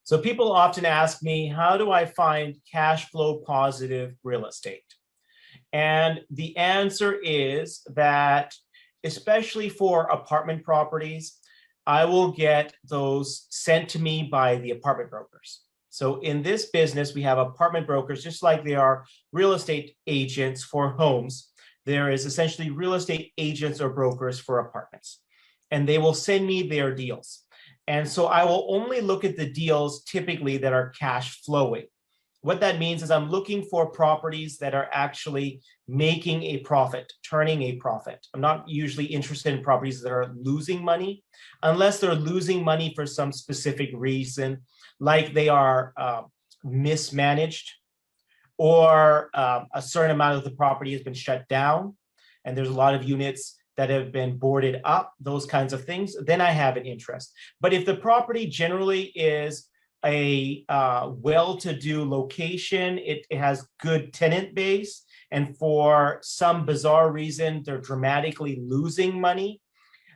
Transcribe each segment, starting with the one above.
So people often ask me, how do I find cash flow positive real estate? And the answer is that, especially for apartment properties, I will get those sent to me by the apartment brokers. So in this business, we have apartment brokers, just like they are real estate agents for homes. There is essentially real estate agents or brokers for apartments, and they will send me their deals. And so I will only look at the deals typically that are cash flowing. What that means is I'm looking for properties that are actually making a profit, turning a profit. I'm not usually interested in properties that are losing money, unless they're losing money for some specific reason, like they are mismanaged, or a certain amount of the property has been shut down and there's a lot of units that have been boarded up, those kinds of things, then I have an interest. But if the property generally is a well-to-do location, it has good tenant base, and for some bizarre reason, they're dramatically losing money,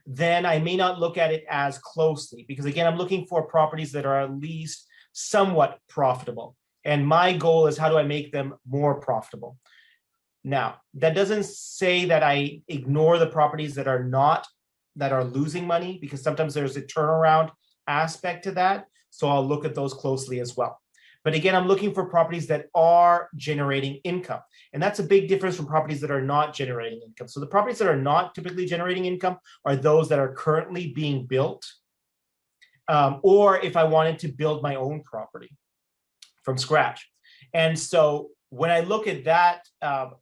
then I may not look at it as closely, because again, I'm looking for properties that are at least somewhat profitable. And my goal is, how do I make them more profitable? Now, that doesn't say that I ignore the properties that are losing money, because sometimes there's a turnaround aspect to that. So I'll look at those closely as well. But again, I'm looking for properties that are generating income. And that's a big difference from properties that are not generating income. So the properties that are not typically generating income are those that are currently being built, or if I wanted to build my own property from scratch. And so when I look at that,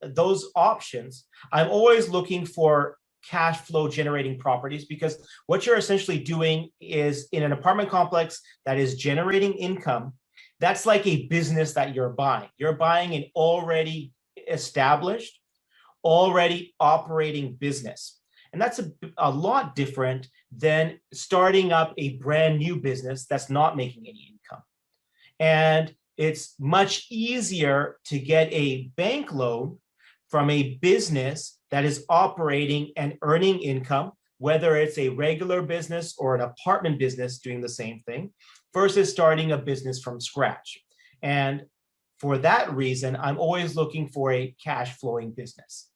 those options, I'm always looking for cash flow generating properties, because what you're essentially doing is, in an apartment complex that is generating income, that's like a business that you're buying. You're buying an already established, already operating business. And that's a lot different than starting up a brand new business that's not making any income. And it's much easier to get a bank loan from a business that is operating and earning income, whether it's a regular business or an apartment business doing the same thing, versus starting a business from scratch. And for that reason, I'm always looking for a cash flowing business.